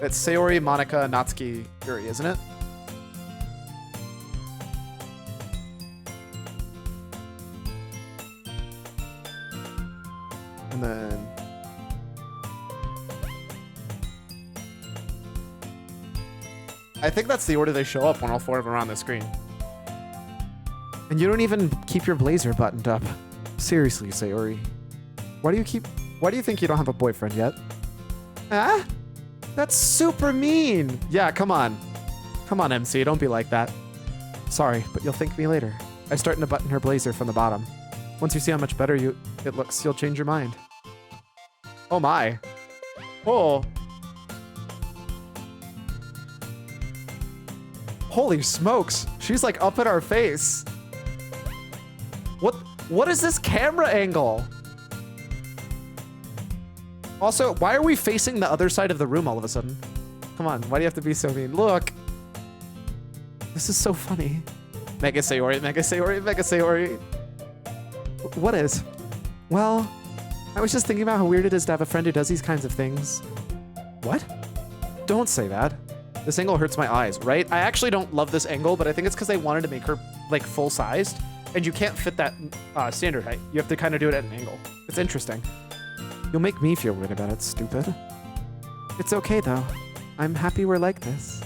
it's Sayori, Monika, Natsuki, Yuri, isn't it? And then... I think that's the order they show up when all four of them are on the screen. And you don't even keep your blazer buttoned up. Seriously, Sayori. Why do you think you don't have a boyfriend yet? Ah? That's super mean. Yeah, come on. Come on, MC, don't be like that. Sorry, but you'll thank me later. I start to button her blazer from the bottom. Once you see how much better it looks, you'll change your mind. Oh my. Oh. Holy smokes. She's like up in our face. What is this camera angle? Also, why are we facing the other side of the room all of a sudden? Come on, why do you have to be so mean? Look. This is so funny. Mega Sayori, Mega Sayori, Mega Sayori. What is? Well, I was just thinking about how weird it is to have a friend who does these kinds of things. What? Don't say that. This angle hurts my eyes, right? I actually don't love this angle, but I think it's because they wanted to make her like full-sized, and you can't fit that standard height. You have to kind of do it at an angle. It's interesting. You'll make me feel weird about it, stupid. It's okay, though. I'm happy we're like this.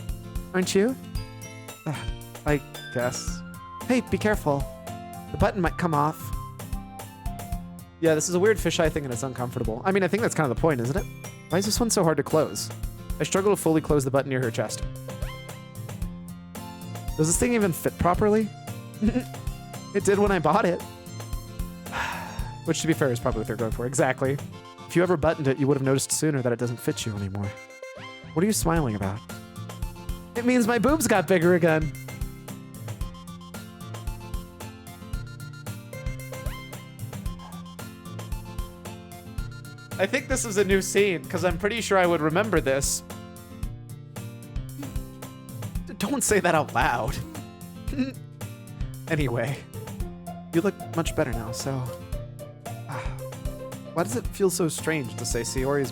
Aren't you? I guess. Hey, be careful. The button might come off. Yeah, this is a weird fisheye thing and it's uncomfortable. I mean, I think that's kind of the point, isn't it? Why is this one so hard to close? I struggle to fully close the button near her chest. Does this thing even fit properly? It did when I bought it. Which, to be fair, is probably what they're going for. Exactly. If you ever buttoned it, you would have noticed sooner that it doesn't fit you anymore. What are you smiling about? It means my boobs got bigger again. I think this is a new scene, because I'm pretty sure I would remember this. Don't say that out loud. Anyway, you look much better now, so... Why does it feel so strange to say Sayori's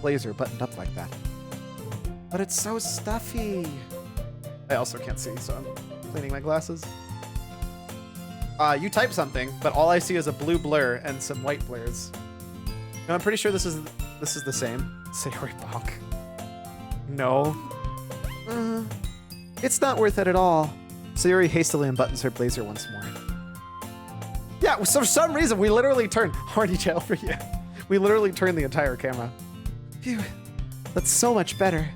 blazer buttoned up like that? But it's so stuffy. I also can't see, so I'm cleaning my glasses. You type something, but all I see is a blue blur and some white blurs. No, I'm pretty sure this is the same. Sayori bonk. No. It's not worth it at all. Sayori hastily unbuttons her blazer once more. Yeah, so for some reason, we literally turned horny jail for you. We literally turned the entire camera. Phew, that's so much better.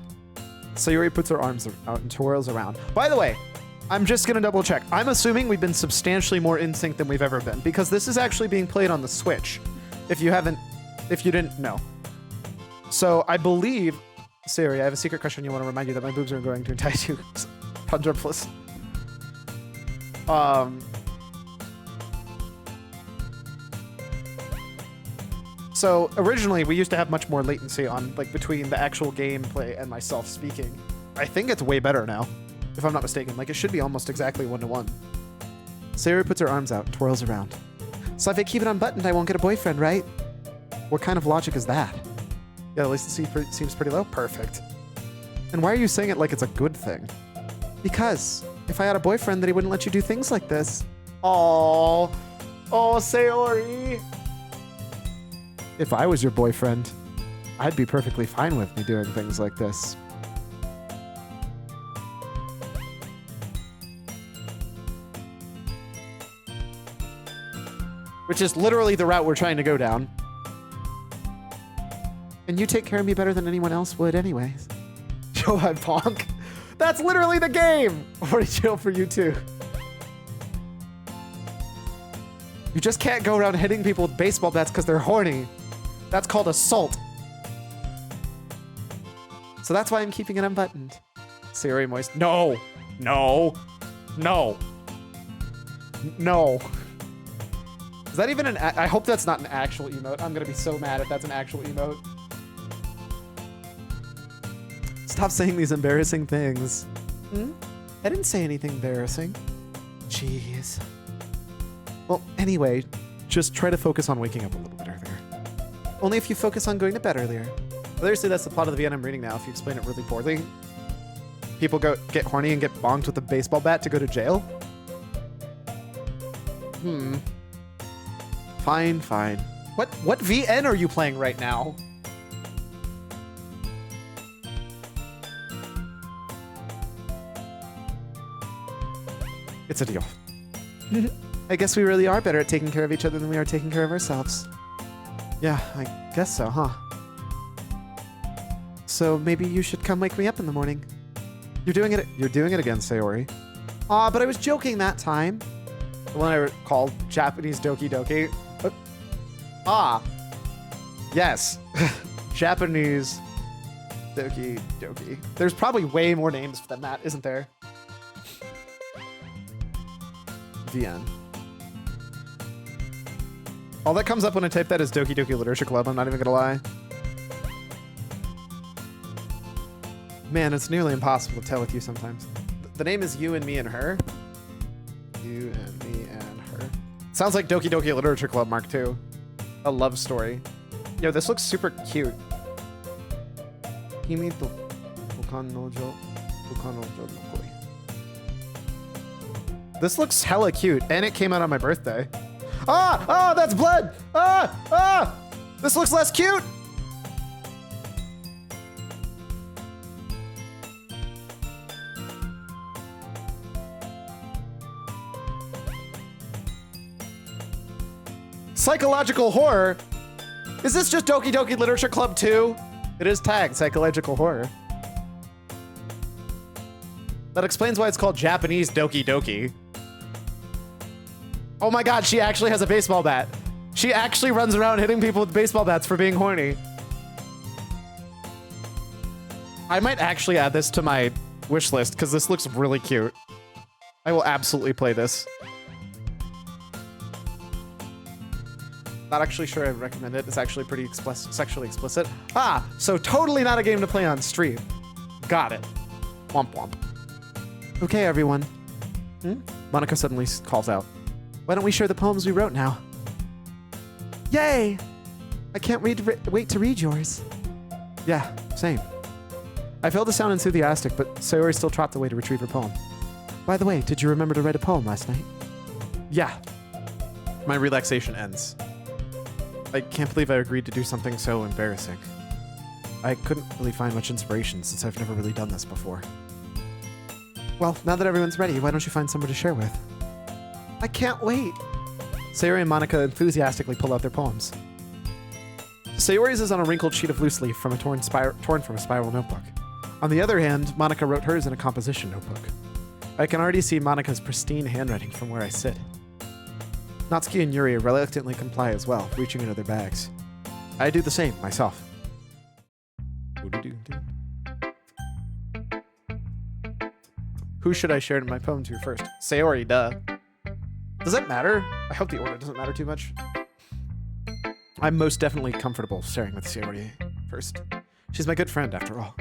Sayori puts her arms out and twirls around. By the way, I'm just gonna double check. I'm assuming we've been substantially more in sync than we've ever been because this is actually being played on the Switch. If you didn't know. So I believe, Sayori, I have a secret question. You want to remind you that my boobs are going to entice you. Quadruplus. So originally we used to have much more latency on between the actual gameplay and myself speaking. I think it's way better now, if I'm not mistaken. Like it should be almost exactly 1-to-1. Sayori puts her arms out and twirls around. So if I keep it unbuttoned, I won't get a boyfriend, right? What kind of logic is that? Yeah, at least it seems pretty low. Perfect. And why are you saying it like it's a good thing? Because if I had a boyfriend, then he wouldn't let you do things like this. Oh, Sayori. If I was your boyfriend, I'd be perfectly fine with me doing things like this. Which is literally the route we're trying to go down. And you take care of me better than anyone else would anyways. Joe, I bonk. That's literally the game! Or jail for you too. You just can't go around hitting people with baseball bats because they're horny. That's called assault. So that's why I'm keeping it unbuttoned. Sayori moist. No. No. No. No. Is that even an... I hope that's not an actual emote. I'm gonna be so mad if that's an actual emote. Stop saying these embarrassing things. I didn't say anything embarrassing. Jeez. Well, anyway, just try to focus on waking up a little bit earlier. Only if you focus on going to bed earlier. Seriously, that's the plot of the VN I'm reading now, if you explain it really poorly. People get horny and get bonked with a baseball bat to go to jail? Fine, fine. What VN are you playing right now? It's a deal. I guess we really are better at taking care of each other than we are taking care of ourselves. Yeah, I guess so, huh? So maybe you should come wake me up in the morning. You're doing it again, Sayori. Aw, but I was joking that time. The one I called Japanese Doki Doki. Yes. Japanese Doki Doki. There's probably way more names than that, isn't there? VN. All that comes up when I type that is Doki Doki Literature Club, I'm not even gonna lie. Man, it's nearly impossible to tell with you sometimes. The name is You and Me and Her. You and Me and Her. Sounds like Doki Doki Literature Club Mark II. A love story. Yo, this looks super cute. Kimi to Fukanojo no koi. This looks hella cute, and it came out on my birthday. Ah, that's blood! This looks less cute! Psychological horror? Is this just Doki Doki Literature Club 2? It is tagged psychological horror. That explains why it's called Japanese Doki Doki. Oh my god, she actually has a baseball bat. She actually runs around hitting people with baseball bats for being horny. I might actually add this to my wish list because this looks really cute. I will absolutely play this. Not actually sure I'd recommend it. It's actually pretty sexually explicit. Ah, so totally not a game to play on stream. Got it. Womp womp. Okay, everyone. Monika suddenly calls out. Why don't we share the poems we wrote now? Yay! I can't wait to read yours. Yeah, same. I failed to sound enthusiastic, but Sayori still tropped away to retrieve her poem. By the way, did you remember to write a poem last night? Yeah. My relaxation ends. I can't believe I agreed to do something so embarrassing. I couldn't really find much inspiration since I've never really done this before. Well, now that everyone's ready, why don't you find someone to share with? I can't wait! Sayori and Monika enthusiastically pull out their poems. Sayori's is on a wrinkled sheet of loose leaf from a torn from a spiral notebook. On the other hand, Monika wrote hers in a composition notebook. I can already see Monika's pristine handwriting from where I sit. Natsuki and Yuri reluctantly comply as well, reaching into their bags. I do the same myself. Who should I share my poem to first? Sayori, duh. Does that matter? I hope the order doesn't matter too much. I'm most definitely comfortable sharing with Sayori first. She's my good friend, after all.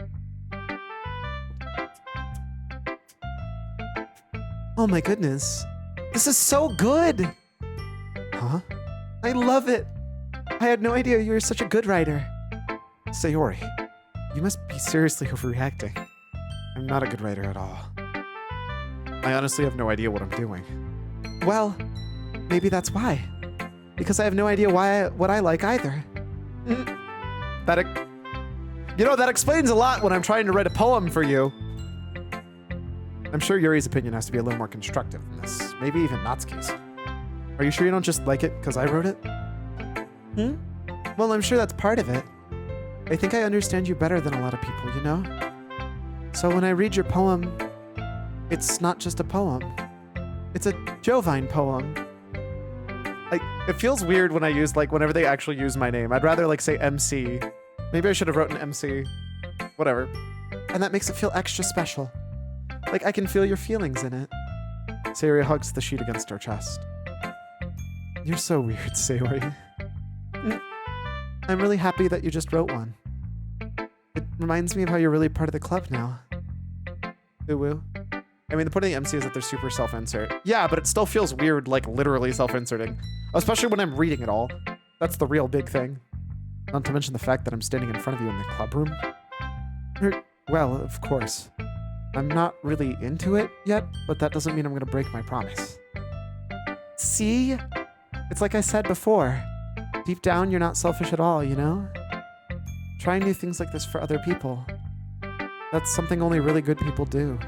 Oh my goodness. This is so good! Huh? I love it! I had no idea you were such a good writer. Sayori, you must be seriously overreacting. I'm not a good writer at all. I honestly have no idea what I'm doing. Well, maybe that's why. Because I have no idea what I like either. That explains a lot when I'm trying to write a poem for you. I'm sure Yuri's opinion has to be a little more constructive than this. Maybe even Natsuki's. Are you sure you don't just like it because I wrote it? Well, I'm sure that's part of it. I think I understand you better than a lot of people, you know? So when I read your poem, it's not just a poem. It's a Jovine poem. It feels weird when I use, whenever they actually use my name. I'd rather, say MC. Maybe I should have written MC. Whatever. And that makes it feel extra special. I can feel your feelings in it. Sayori hugs the sheet against her chest. You're so weird, Sayori. I'm really happy that you just wrote one. It reminds me of how you're really part of the club now. Ooh-woo. I mean, the point of the MC is that they're super self-insert. Yeah, but it still feels weird, literally self-inserting. Especially when I'm reading it all. That's the real big thing. Not to mention the fact that I'm standing in front of you in the club room. Well, of course. I'm not really into it yet, but that doesn't mean I'm gonna break my promise. See? It's like I said before. Deep down, you're not selfish at all, you know? Try new things like this for other people. That's something only really good people do.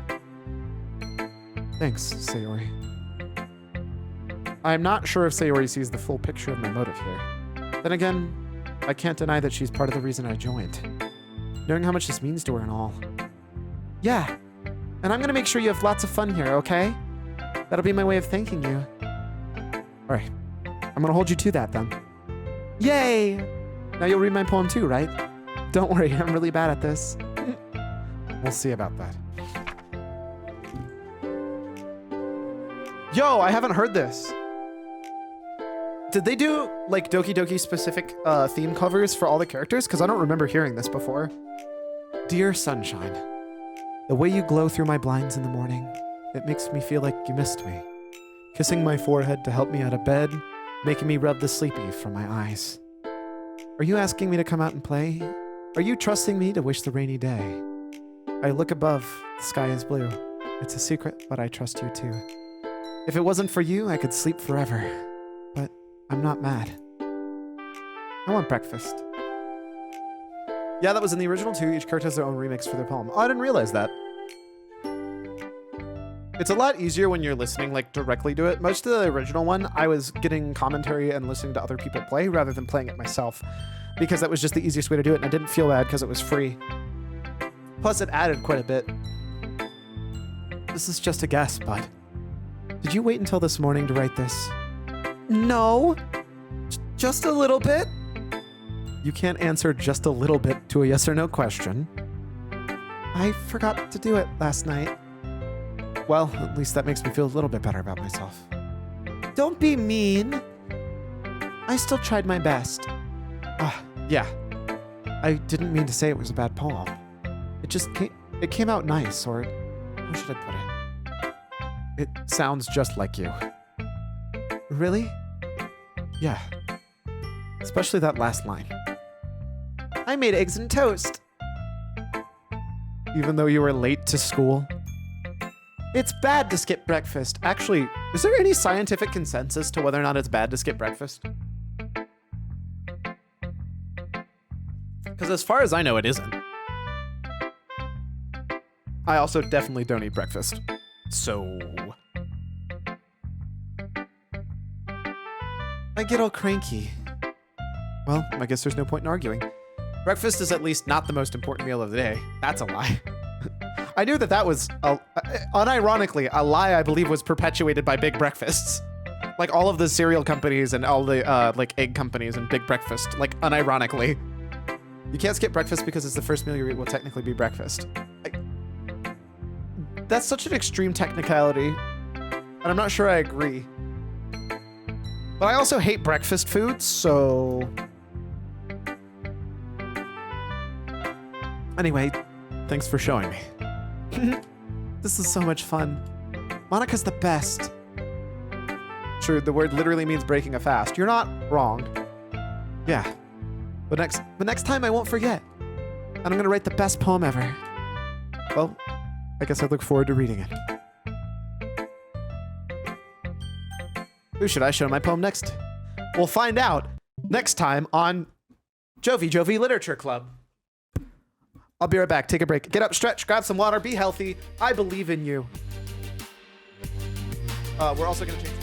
Thanks, Sayori. I'm not sure if Sayori sees the full picture of my motive here. Then again, I can't deny that she's part of the reason I joined. Knowing how much this means to her and all. Yeah, and I'm gonna make sure you have lots of fun here, okay? That'll be my way of thanking you. Alright, I'm gonna hold you to that then. Yay! Now you'll read my poem too, right? Don't worry, I'm really bad at this. We'll see about that. Yo, I haven't heard this. Did they do, Doki Doki specific theme covers for all the characters? Because I don't remember hearing this before. Dear Sunshine, the way you glow through my blinds in the morning, it makes me feel like you missed me. Kissing my forehead to help me out of bed, making me rub the sleepy from my eyes. Are you asking me to come out and play? Are you trusting me to wish the rainy day? I look above, the sky is blue. It's a secret, but I trust you too. If it wasn't for you, I could sleep forever. But I'm not mad. I want breakfast. Yeah, that was in the original too. Each character has their own remix for their poem. Oh, I didn't realize that. It's a lot easier when you're listening like directly to it. Most of the original one, I was getting commentary and listening to other people play rather than playing it myself, because that was just the easiest way to do it, and I didn't feel bad because it was free. Plus, it added quite a bit. This is just a guess, bud. Did you wait until this morning to write this? No. Just a little bit? You can't answer just a little bit to a yes or no question. I forgot to do it last night. Well, at least that makes me feel a little bit better about myself. Don't be mean. I still tried my best. Yeah. I didn't mean to say it was a bad poem. It came out nice, or how should I put it? It sounds just like you. Really? Yeah. Especially that last line. I made eggs and toast. Even though you were late to school. It's bad to skip breakfast. Actually, is there any scientific consensus to whether or not it's bad to skip breakfast? Because as far as I know, it isn't. I also definitely don't eat breakfast. So... I get all cranky. Well, I guess there's no point in arguing. Breakfast is at least not the most important meal of the day. That's a lie. I knew that was, unironically, a lie I believe was perpetuated by big breakfasts. Like all of the cereal companies and all the like egg companies and big breakfast, like unironically. You can't skip breakfast because it's the first meal you eat will technically be breakfast. That's such an extreme technicality, and I'm not sure I agree. But I also hate breakfast foods, so... Anyway, thanks for showing me. This is so much fun. Monika's the best. True, the word literally means breaking a fast. You're not wrong. Yeah. But next time I won't forget. And I'm gonna write the best poem ever. Well, I guess I look forward to reading it. Who should I show my poem next? We'll find out next time on Jovi Literature Club. I'll be right back. Take a break. Get up, stretch, grab some water, be healthy. I believe in you. We're also going to change